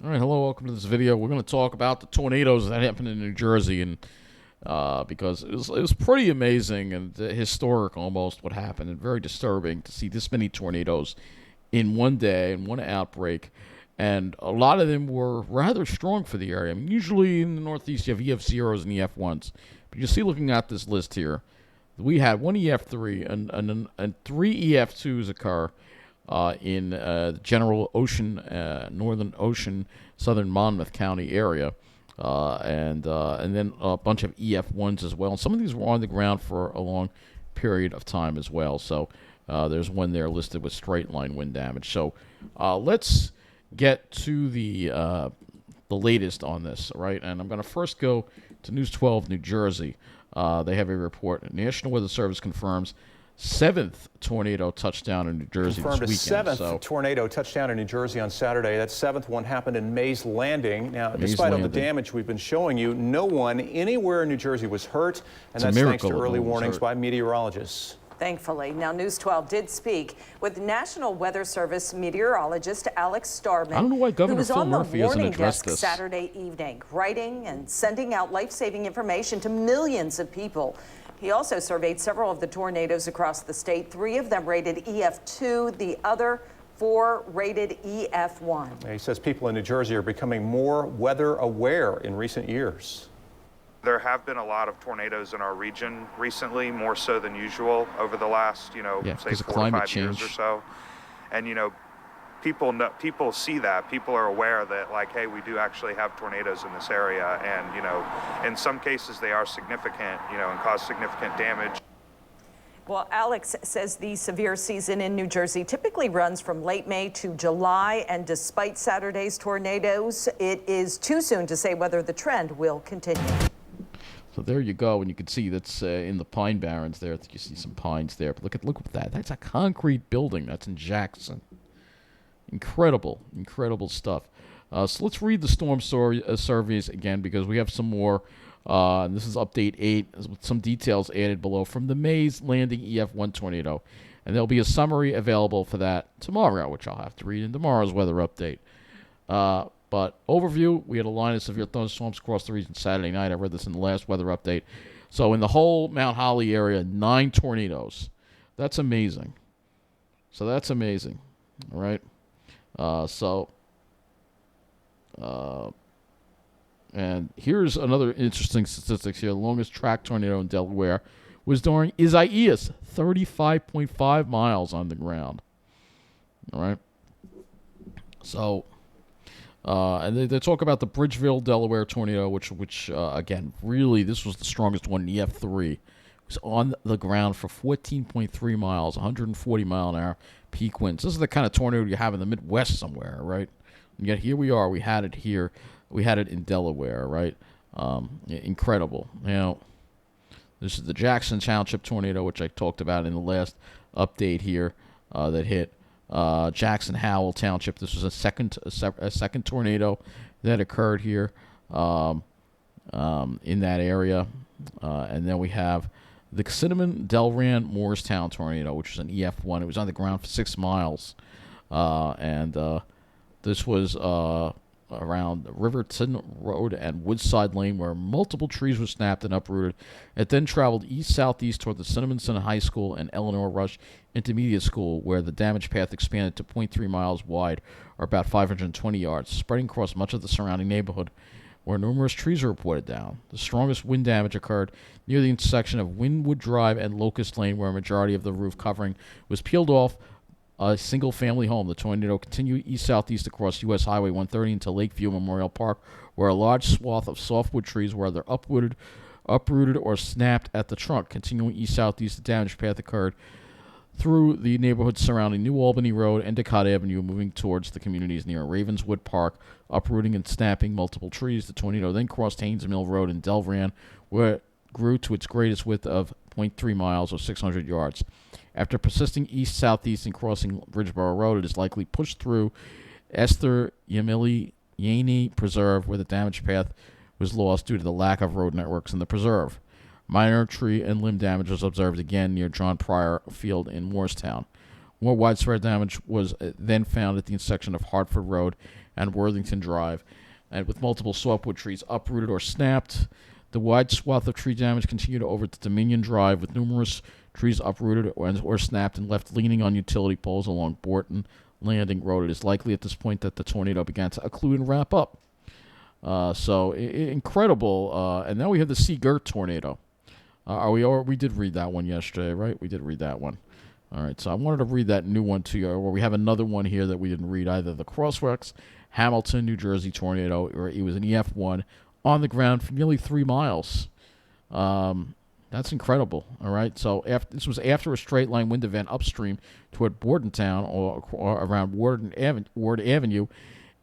All right, hello, welcome to this video. We're going to talk about the tornadoes that happened in New Jersey, and because it was pretty amazing and historic almost what happened, and very disturbing to see this many tornadoes in one day in one outbreak, and a lot of them were rather strong for the area. I mean, usually in the Northeast you have EF0s and EF1s, but you see, looking at this list here, we had one EF3 and three EF2s occur in the General Ocean, Northern Ocean, Southern Monmouth County area, and then a bunch of EF1s as well. And some of these were on the ground for a long period of time as well. So there's one there listed with straight line wind damage. So let's get to the latest on this, all right? And I'm going to first go to News 12, New Jersey. They have a report. National Weather Service confirms seventh tornado touchdown in New Jersey Confirmed this weekend. A seventh tornado touchdown in New Jersey on Saturday. That seventh one happened in Mays Landing. Now, despite all the damage we've been showing you, no one anywhere in New Jersey was hurt, and that's thanks to early warnings by meteorologists. Thankfully. Now, News 12 did speak with National Weather Service meteorologist Alex Starman, I don't know why Governor Phil Murphy hasn't warning addressed desk this. Saturday evening, writing and sending out life-saving information to millions of people. He also surveyed several of the tornadoes across the state. 3 of them rated EF2, the other 4 rated EF1. He says people in New Jersey are becoming more weather aware in recent years. There have been a lot of tornadoes in our region recently, more so than usual over the last, say 4 or 5 years or so. And, people see that. People are aware that, like, hey, we do actually have tornadoes in this area. And, in some cases they are significant, and cause significant damage. Well, Alex says the severe season in New Jersey typically runs from late May to July, and despite Saturday's tornadoes, it is too soon to say whether the trend will continue. So there you go, and you can see that's in the Pine Barrens there. You see some pines there, but look at that. That's a concrete building. That's in Jackson. Incredible stuff. So let's read the storm surveys again, because we have some more. And this is update 8 with some details added below from the Mays Landing EF1 tornado, and there'll be a summary available for that tomorrow, which I'll have to read in tomorrow's weather update. But overview, we had a line of severe thunderstorms across the region Saturday night. I read this in the last weather update. So in the whole Mount Holly area, 9 tornadoes. That's amazing. All right. And here's another interesting statistics here. The longest track tornado in Delaware was during Isaias, 35.5 miles on the ground. All right. So, and they talk about the Bridgeville, Delaware tornado, which again, really, this was the strongest one, EF3. It was on the ground for 14.3 miles, 140 mile an hour peak winds. This is the kind of tornado you have in the Midwest somewhere, right? And yet here we are. We had it here. We had it in Delaware, right? Incredible. Now, this is the Jackson Township tornado, which I talked about in the last update here that hit Jackson Howell Township. This was a second tornado that occurred here in that area. And then we have the Cinnamon Delran Morristown tornado, which was an EF1. It was on the ground for 6 miles. This was around Riverton Road and Woodside Lane, where multiple trees were snapped and uprooted. It then traveled east-southeast toward the Cinnamon Center High School and Eleanor Rush Intermediate School, where the damage path expanded to 0.3 miles wide, or about 520 yards, spreading across much of the surrounding neighborhood, where numerous trees were reported down. The strongest wind damage occurred near the intersection of Wynwood Drive and Locust Lane, where a majority of the roof covering was peeled off a single-family home. The tornado continued east-southeast across U.S. Highway 130 into Lakeview Memorial Park, where a large swath of softwood trees were either uprooted or snapped at the trunk. Continuing east-southeast, the damage path occurred through the neighborhoods surrounding New Albany Road, Endicott Avenue, moving towards the communities near Ravenswood Park, uprooting and snapping multiple trees. The tornado then crossed Haynes Mill Road in Delran, where it grew to its greatest width of 0.3 miles or 600 yards. After persisting east-southeast and crossing Bridgeboro Road, it is likely pushed through Esther Yamili Preserve, where the damage path was lost due to the lack of road networks in the preserve. Minor tree and limb damage was observed again near John Pryor Field in Morristown. More widespread damage was then found at the intersection of Hartford Road and Worthington Drive, and with multiple softwood trees uprooted or snapped. The wide swath of tree damage continued over to Dominion Drive, with numerous trees uprooted or snapped and left leaning on utility poles along Borton Landing Road. It is likely at this point that the tornado began to occlude and wrap up. Incredible. And now we have the C. Gert tornado. We did read that one yesterday, right? We did read that one. All right, so I wanted to read that new one to you, where we have another one here that we didn't read either. The Crosswicks, Hamilton, New Jersey tornado, where it was an EF1 on the ground for nearly 3 miles. That's incredible, all right? So this was after a straight-line wind event upstream toward Bordentown or around Ward Avenue.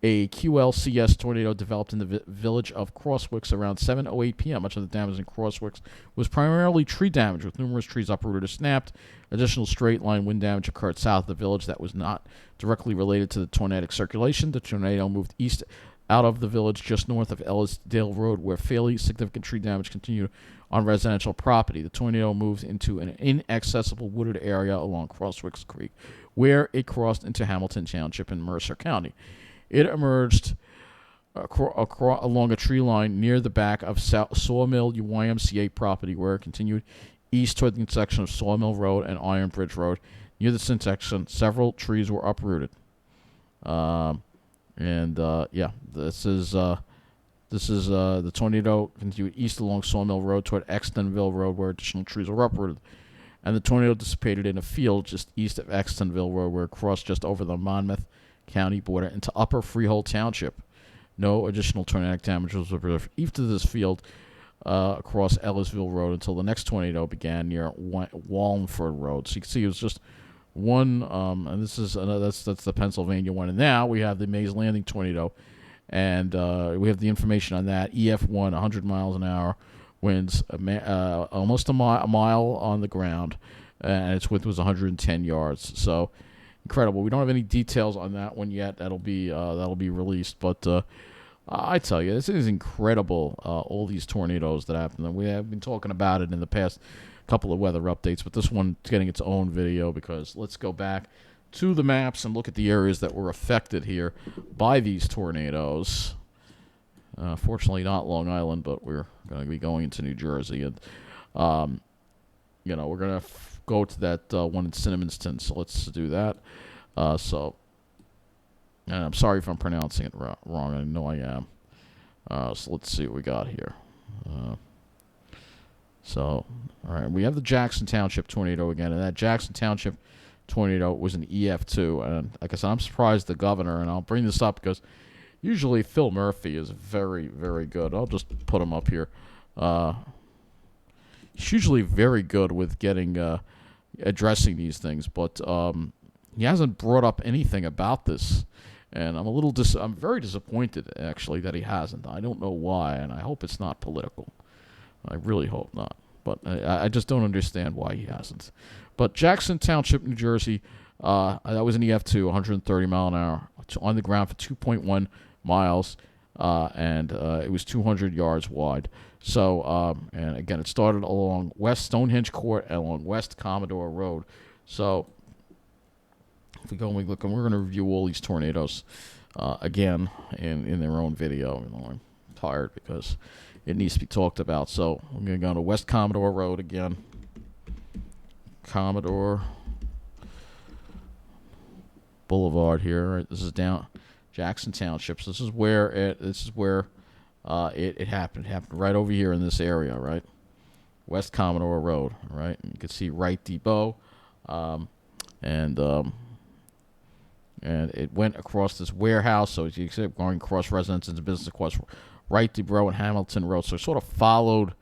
A QLCS tornado developed in the village of Crosswicks around 7:08 p.m. Much of the damage in Crosswicks was primarily tree damage, with numerous trees uprooted or snapped. Additional straight-line wind damage occurred south of the village that was not directly related to the tornadic circulation. The tornado moved east out of the village just north of Ellisdale Road, where fairly significant tree damage continued on residential property. The tornado moved into an inaccessible wooded area along Crosswicks Creek, where it crossed into Hamilton Township in Mercer County. It emerged along a tree line near the back of Sawmill YMCA property, where it continued east toward the intersection of Sawmill Road and Iron Bridge Road. Near this intersection, several trees were uprooted. This is the tornado continued east along Sawmill Road toward Extonville Road, where additional trees were uprooted. And the tornado dissipated in a field just east of Extonville Road, where it crossed just over the Monmouth County border into Upper Freehold Township. No additional tornadic damage was observed east of this field across Ellisville Road until the next tornado began near Wallingford Road. So you can see it was just one, and this is that's the Pennsylvania one. And now we have the Mays Landing tornado, and we have the information on that. EF1, 100 miles an hour, winds almost a mile on the ground, and its width was 110 yards. So incredible. We don't have any details on that one yet. That'll be released. But I tell you, this is incredible. All these tornadoes that happen. And we have been talking about it in the past couple of weather updates, but this one's getting its own video, because let's go back to the maps and look at the areas that were affected here by these tornadoes. Fortunately, not Long Island, but we're going to be going into New Jersey, and we're going to go to that one in Cinnamonton. So let's do that. And I'm sorry if I'm pronouncing it wrong. I know I am. So let's see what we got here. All right, we have the Jackson Township tornado again, and that Jackson Township tornado was an EF2. And like I said, I'm surprised the governor, and I'll bring this up because usually Phil Murphy is very, very good. I'll just put him up here. He's usually very good with addressing these things, but he hasn't brought up anything about this, and I'm very disappointed, actually, that he hasn't. I don't know why, and I hope it's not political. I really hope not, but I just don't understand why he hasn't. But Jackson Township, New Jersey, that was an EF2, 130 mile an hour, on the ground for 2.1 miles, and it was 200 yards wide. So, and again, it started along West Stonehenge Court and along West Commodore Road. So, if we go and we look, and we're going to review all these tornadoes again in their own video. I'm tired because it needs to be talked about. So, I'm going to go to West Commodore Road again. Commodore Boulevard here. Right? This is down Jackson Township. So this is where it happened. It happened right over here in this area, right? West Commodore Road, right? And you can see Wright Depot, and it went across this warehouse. So you can see it going across residences and business across Wright Depot and Hamilton Road. So it sort of followed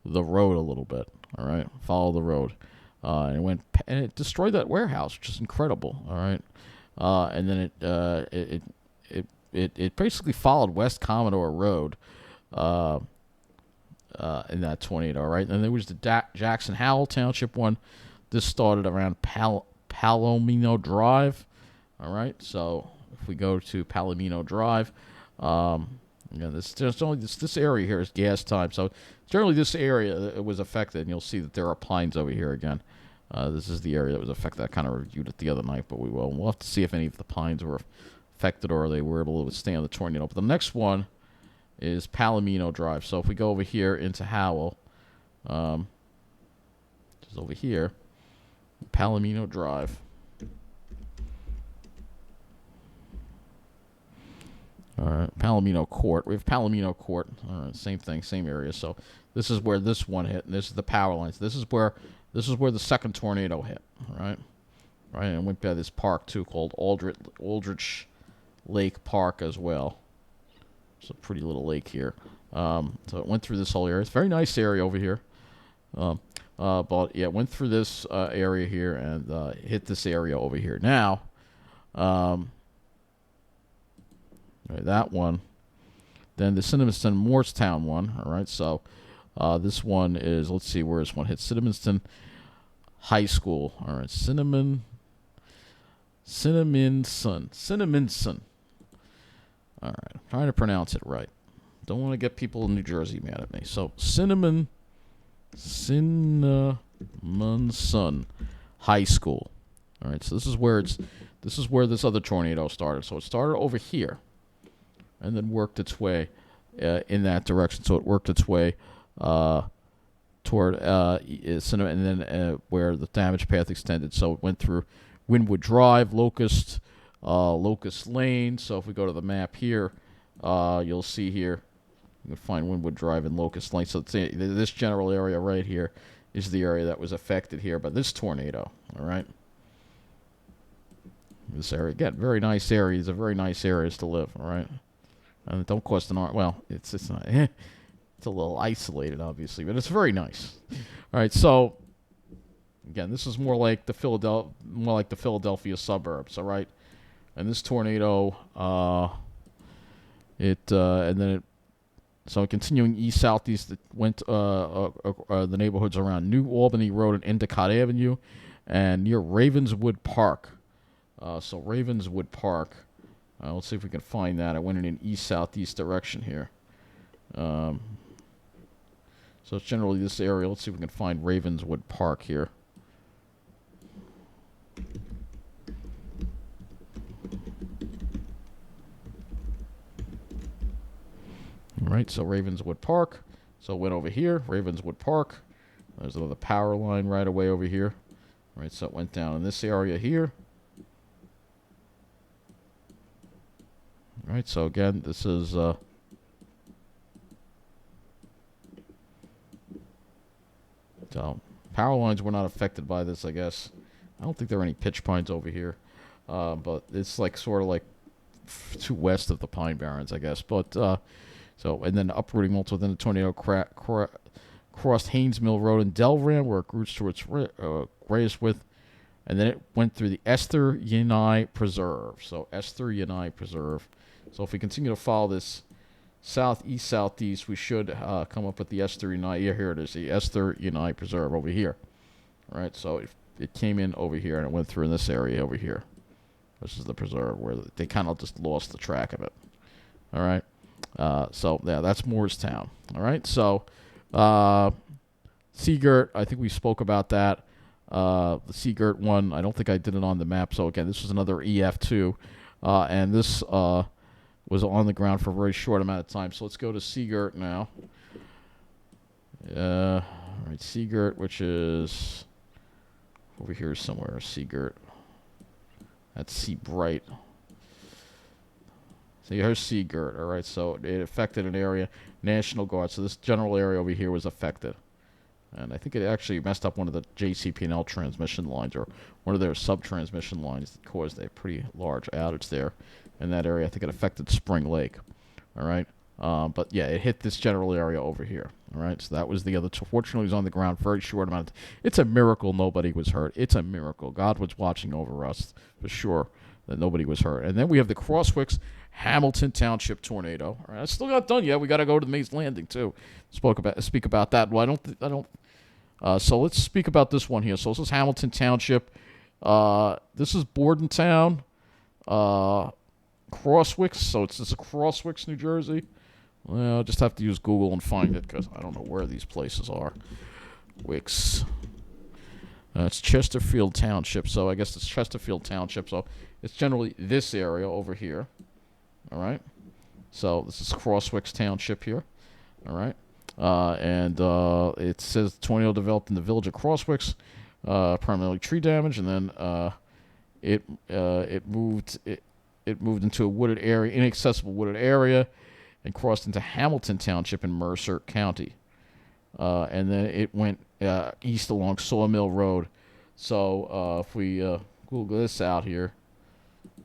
the road a little bit, all right? Follow the road. And it destroyed that warehouse, which is incredible, all right? And then it basically followed West Commodore Road in that tornado, right? And there was the Jackson Howell Township one. This started around Palomino Drive, all right? So if we go to Palomino Drive, this area here is gas time. So generally this area was affected, and you'll see that there are pines over here again. This is the area that was affected. I kind of reviewed it the other night, but we'll have to see if any of the pines were affected or they were able to withstand the tornado. But the next one is Palomino Drive. So if we go over here into Howell, just over here, Palomino Drive. All right, Palomino Court. We have Palomino Court. All right, same thing, same area. So this is where this one hit, and this is the power lines. This is where the second tornado hit. All right, and it went by this park too, called Aldrich Lake Park as well. It's a pretty little lake here. So it went through this whole area. It's a very nice area over here. But yeah, it went through this area here and hit this area over here. Now, right, that one. Then the Cinnaminson Moorestown one. All right, so this one is, let's see where this one hit. Cinnaminson High School. All right, Cinnaminson. All right, I'm trying to pronounce it right. Don't want to get people in New Jersey mad at me. So Cinnaminson High School. All right, so this is where this other tornado started. So it started over here, and then worked its way in that direction. So it worked its way toward Cinema, and then where the damage path extended. So it went through Wynwood Drive, Locust Lane. So if we go to the map here, you'll see here, you can find Wynwood Drive and Locust Lane. So this general area right here is the area that was affected here by this tornado. All right. This area, again, very nice area. These are very nice areas to live. All right. And it don't cost an arm. Well, it's not. It's a little isolated, obviously, but it's very nice. All right. So again, this is more like the Philadelphia suburbs. All right. And this tornado, so continuing east-southeast, it went the neighborhoods around New Albany Road and Endicott Avenue, and near Ravenswood Park. So Ravenswood Park, let's see if we can find that. I went in an east-southeast direction here. So it's generally this area. Let's see if we can find Ravenswood Park here. All right, so Ravenswood Park. So it went over here, Ravenswood Park. There's another power line right away over here. All right, so it went down in this area here. All right, so again, this is so power lines were not affected by this, I guess. I don't think there are any pitch pines over here, but it's like sort of like to west of the Pine Barrens, I guess. But so, and then uprooting multiple, then the tornado crossed Haynes Mill Road in Delran, where it grew to its greatest width, and then it went through the Esther Yenai Preserve. So Esther Yenai Preserve. So if we continue to follow this southeast, we should come up with the Esther Yenai. Yeah, here it is, the Esther Yenai Preserve over here. All right, so it came in over here, and it went through in this area over here. This is the preserve where they kind of just lost the track of it. All right. So yeah, that's Moorestown. All right. So Seagirt, I think we spoke about that. The Seagirt one, I don't think I did it on the map. So again, this was another EF2, and this was on the ground for a very short amount of time. So let's go to Seagirt now. All right, Seagirt, which is over here somewhere. Seagirt. That's Seabright. So here's Seagirt, all right? So it affected an area, National Guard. So this general area over here was affected. And I think it actually messed up one of the JCP&L transmission lines, or one of their sub-transmission lines that caused a pretty large outage there in that area. I think it affected Spring Lake, all right? But yeah, it hit this general area over here, all right? So that was the other two. Fortunately, it was on the ground for a very short amount of time. It's a miracle nobody was hurt. It's a miracle. God was watching over us for sure that nobody was hurt. And then we have the Crosswicks Hamilton Township tornado. All right, I still not done yet. We got to go to the Mays Landing too. Speak about that. Well, I don't. So let's speak about this one here. So this is Hamilton Township. This is Bordentown, Crosswicks. So this is Crosswicks, New Jersey. Well, I'll just have to use Google and find it because I don't know where these places are. Wicks. It's Chesterfield Township, so I guess it's Chesterfield Township. So it's generally this area over here. All right. So this is Crosswicks Township here. All right. And it says the tornado developed in the village of Crosswicks, primarily tree damage, and then it moved into a wooded area, inaccessible wooded area, and crossed into Hamilton Township in Mercer County. And then it went east along Sawmill Road. So if we Google this out here,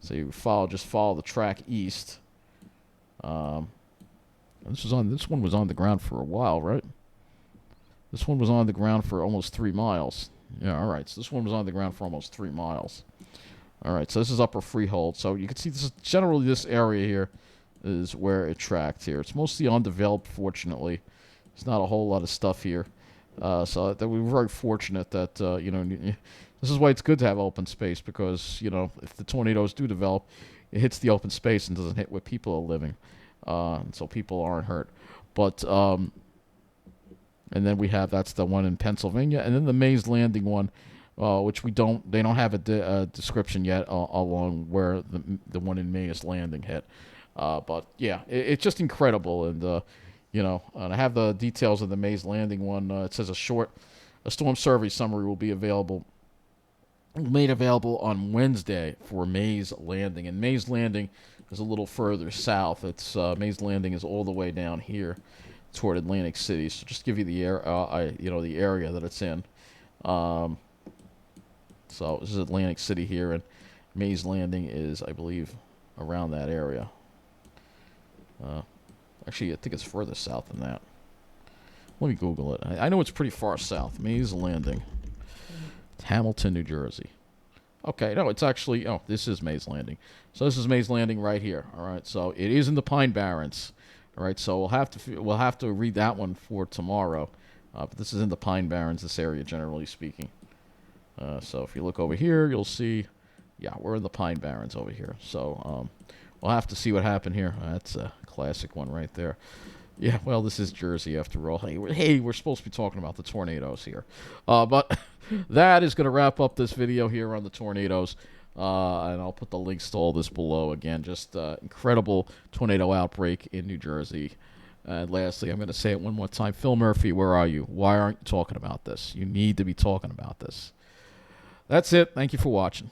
so you just follow the track east. This one was on the ground for a while, right? This one was on the ground for almost 3 miles. Yeah, all right. So this one was on the ground for almost 3 miles. All right. So this is Upper Freehold. So you can see this is generally this area here is where it tracked here. It's mostly undeveloped, fortunately. There's not a whole lot of stuff here. So that we were very fortunate that, this is why it's good to have open space, because, if the tornadoes do develop, it hits the open space and doesn't hit where people are living. And so people aren't hurt. But, and then that's the one in Pennsylvania. And then the Mays Landing one, which they don't have a description yet along where the one in Mays Landing hit. But yeah, it's just incredible. And, and I have the details of the Mays Landing one. It says a storm survey summary will be made available on Wednesday for Mays Landing. And Mays Landing is a little further south. It's Mays Landing is all the way down here toward Atlantic City. So just give you the the area that it's in. So this is Atlantic City here, and Mays Landing is, I believe, around that area. Actually, I think it's further south than that. Let me Google it. I know it's pretty far south. Mays Landing. It's Hamilton, New Jersey. Okay, no, it's actually... Oh, this is Mays Landing. So this is Mays Landing right here. All right, so it is in the Pine Barrens. All right, so we'll have to read that one for tomorrow. But this is in the Pine Barrens, this area, generally speaking. So if you look over here, you'll see... Yeah, we're in the Pine Barrens over here. So we'll have to see what happened here. That's a classic one right there. Yeah, well, this is Jersey after all. Hey, we're supposed to be talking about the tornadoes here. But that is going to wrap up this video here on the tornadoes. And I'll put the links to all this below. Again, just incredible tornado outbreak in New Jersey. And lastly, I'm going to say it one more time. Phil Murphy, where are you? Why aren't you talking about this? You need to be talking about this. That's it. Thank you for watching.